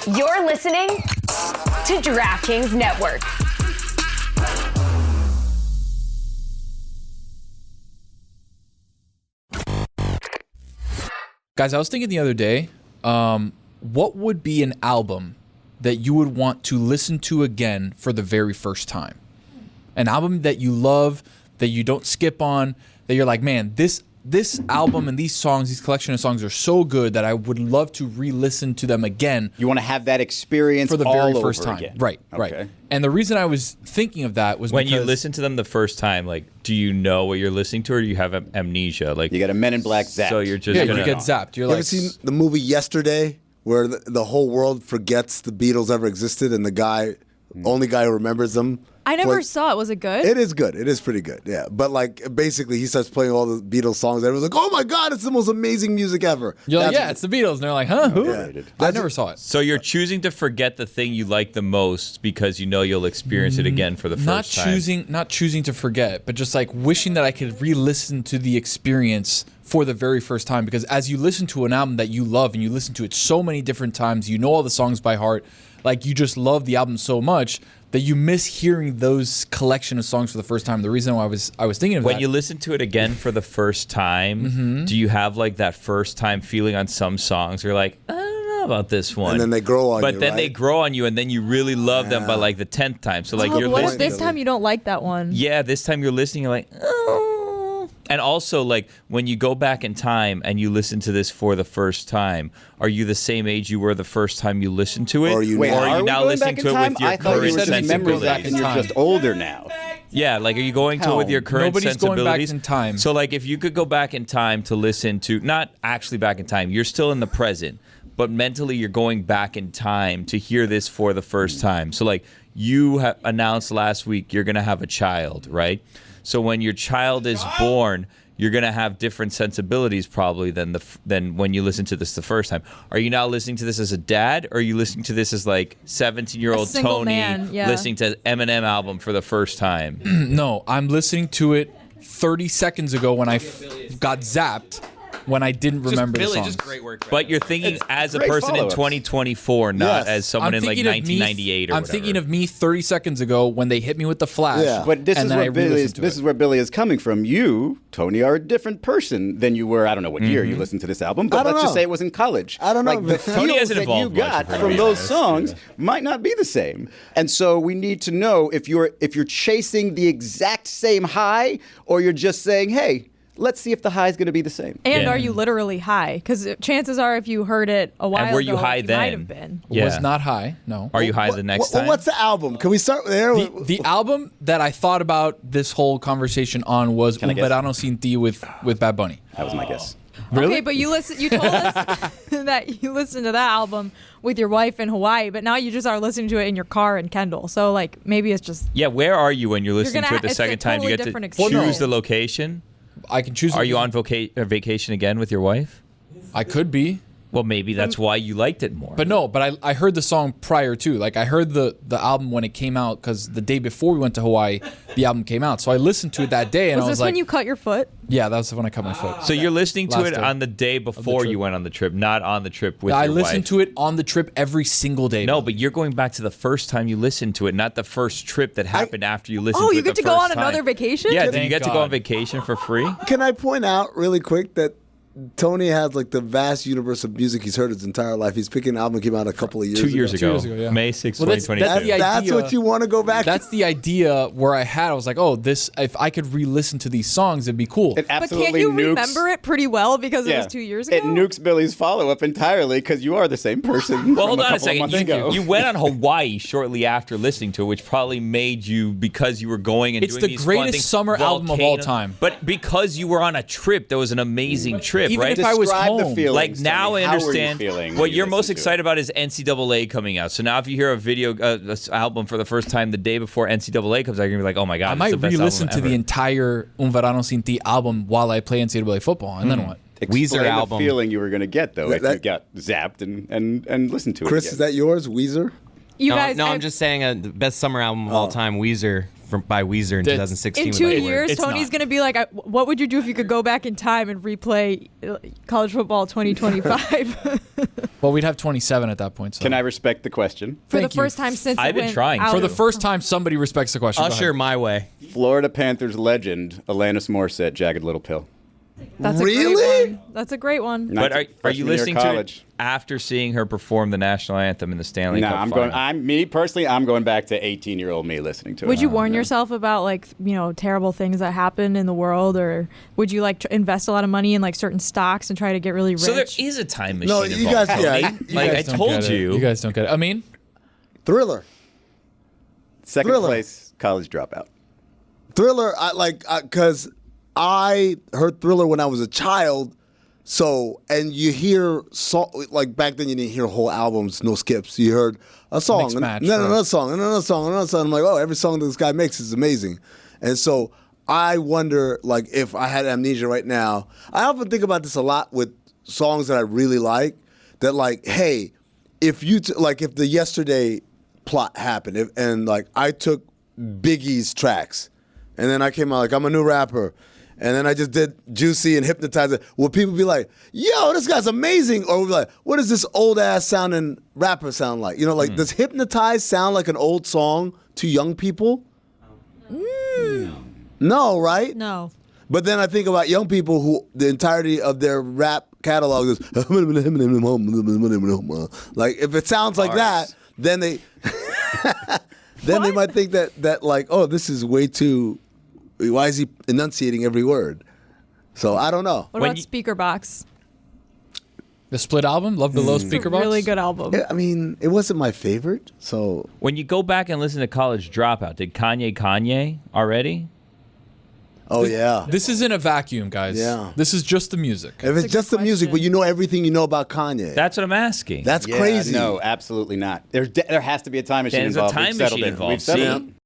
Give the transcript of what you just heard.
You're listening to DraftKings Network. Guys, I was thinking the other day, what would be an album that you would want to listen to again for the very first time? An album that you love, that you don't skip on, that you're like, man, this album and these songs, these collection of songs are so good that I would love to re-listen to them again. You want to have that experience for the all very first over time. again. Right, Okay. right. And the reason I was thinking of that was when because you listen to them the first time, like, do you know what you're listening to, or do you have amnesia? Like, You got a Men in Black zap. so you're just you gonna get zapped. You're You like, ever seen the movie Yesterday, where the whole world forgets the Beatles ever existed, and the only guy who remembers them? I never saw it. Was it good? It is good. It is pretty good, yeah. But like, basically, he starts playing all the Beatles songs, and everyone's like, "Oh my God, it's the most amazing music ever!" you're like, That's- yeah, it's the Beatles. And they're like, huh, who? Yeah. I never saw it. So you're choosing to forget the thing you like the most because you know you'll experience it again for the first time. Not choosing to forget, but just like wishing that I could re-listen to the experience for the very first time. Because as you listen to an album that you love and you listen to it so many different times, you know all the songs by heart, like you just love the album so much that you miss hearing those collection of songs for the first time. The reason why I was thinking of When that. you listen to it again for the first time, do you have like that first time feeling on some songs? You're like, I don't know about this one. And then they grow on you, But then right? they grow on you, and then you really love them by like the 10th time. So like Oh, you're but what if listening. this time you don't like that one? Yeah, this time you're listening, you're like, oh. And also, like, when you go back in time and you listen to this for the first time, are you the same age you were the first time you listened to it? Or are you Wait, now- or are are you we now going listening back to in it time? with your I thought you current were just memory sensibilities? back and you're just older now. Yeah, like, are you going to it with your current Nobody's going back sensibilities? in time. So, like, if you could go back in time to listen to, not actually back in time, you're still in the present, but mentally you're going back in time to hear this for the first time. So, like, you announced last week you're going to have a child, right? So when your child is born, you're going to have different sensibilities probably than when you listen to this the first time. Are you now listening to this as a dad, or are you listening to this as like 17-year-old A single Tony man, yeah. listening to Eminem album for the first time? No, I'm listening to it 30 seconds ago when I got zapped when I didn't remember the songs. But you're thinking as a great person in follow-ups. 2024, not Yes. as someone in like thinking of me- 1998 or I'm whatever. thinking of me 30 seconds ago when they hit me with the flash. Yeah. But this and is then I where Billy is. re-listened to This it. is where Billy is coming from. You, Tony, are a different person than you were. I don't know what year you listened to this album, I but don't let's just know. say it was in college. I don't know. Like the Tony feels hasn't that you evolved much, got if we're from being those honest. songs might not be the same. And so we need to know if you're chasing the exact same high, or you're just saying, hey, let's see if the high is going to be the same. And Yeah. are you literally high? Because chances are, if you heard it a while And were you ago, high you then? might have been. Yeah. Was not high, no. Are you high the next time? What's the album? Can we start there? The album that I thought about this whole conversation on was Un I guess? Verano Sin Ti with Bad Bunny. That was my guess. Really? Okay, but you told us that you listened to that album with your wife in Hawaii, but now you just are listening to it in your car in Kendall. So like maybe it's just Yeah, where are you when you're listening gonna to it the it's a second time? totally You get to different choose experience. the location. I can choose. Are you on vacation again with your wife? I could be. Well, maybe that's why you liked it more. But no, but I heard the song prior to. Like I heard the album when it came out because the day before we went to Hawaii, the album came out. So I listened to it that day and was I this was like, when you cut your foot? yeah, that was when I cut my foot. So you're listening to Last it day on the day before trip. you went on the trip, not on the trip with I your listened wife. to it on the trip every single day. No, but you're going back to the first time you listened to it, not the first trip that happened after you listened Oh, to it you get the to go first on another time. vacation? Yeah, do you Thank get to go God. on vacation for free? Can I point out really quick that Tony has like the vast universe of music he's heard his entire life. He's picking an album that came out a couple of years 2 ago. years 2 ago, years ago, yeah. May 6, Well, that's 2022. the That's idea. what you want to go back That's the idea where I had. I was like, oh, this. If I could re-listen to these songs, it'd be cool. It But absolutely can't you nukes, remember it pretty well because it was 2 years ago? It nukes Billy's follow-up entirely because you are the same person. Well, from hold on a couple of second. months ago. You went on Hawaii shortly after listening to it, which probably made you, because you were going and It's doing the these greatest fun things, summer album of all time. But because you were on a trip, that was an amazing trip, Even right? if I was Describe the home. feelings, Like now Tony. I How were you understand feeling what when you you're most listened to excited it? about is NCAA coming out. So now if you hear a video, this album for the first time the day before NCAA comes out, you're gonna be like, oh my god, I it's might the best re-listen album to the ever. entire Un Verano Sin Ti album while I play NCAA football, and then what? Explain Weezer the album. feeling you were going to get though if you that- got zapped and listened to it. Chris, again. is that yours, Weezer? You No, guys, I'm just saying the best summer album of all time, Weezer, by Weezer in That's- 2016. in was 2 my years, It's Tony's not. going to be like, what would you do if you could go back in time and replay college football 2025? Well, we'd have 27 at that point. So. Can I respect the question? For Thank the you. first time since I've it been went trying out. For the first time, somebody respects the question. Go Usher ahead. my way. Florida Panthers legend Alanis Morissette, Jagged Little Pill. That's a Really? great one. That's a great one. But are you Freshman year of listening to college. it after seeing her perform the national anthem in the Stanley No, Cup I'm final? going. I'm going back to 18-year-old me listening to it. Would you warn yourself about like terrible things that happen in the world, or would you like invest a lot of money in like certain stocks and try to get really rich? So there is a time machine No, involved, you guys- Tony. yeah, you like I guys don't told get it. you. You guys don't get it. I mean, Thriller. Second Thriller. place, college dropout. Thriller, because I heard Thriller when I was a child. So, and you hear like back then you didn't hear whole albums, no skips. You heard a song, Mixed match, and then right. another song, and another song, and another song. I'm like, oh, every song that this guy makes is amazing. And so I wonder, like, if I had amnesia right now. I often think about this a lot with songs that I really like. That like, hey, if you if the Yesterday plot happened, and like I took Biggie's tracks, and then I came out like I'm a new rapper. And then I just did Juicy and Hypnotizer. Will people be like, yo, this guy's amazing? Or we'll be like, what does this old ass sounding rapper sound like? Does Hypnotize sound like an old song to young people? No, right? No. But then I think about young people who the entirety of their rap catalog is like, if it sounds like that, then they might think that like, oh, this is way too. Why is he enunciating every word? So I don't know. What about Speaker Box? the Split album, Love Below Speaker Box. Really good album. I mean, it wasn't my favorite. So When you go back and listen to College Dropout, did Kanye already? oh yeah. This is in a vacuum, guys. Yeah. This is just the music. If it's a just the good music, but question. you know everything you know about Kanye. That's what I'm asking. That's Yeah, crazy. No, absolutely not. There has to be a time machine There's a involved. time We've settled machine it. involved. We've settled See? it.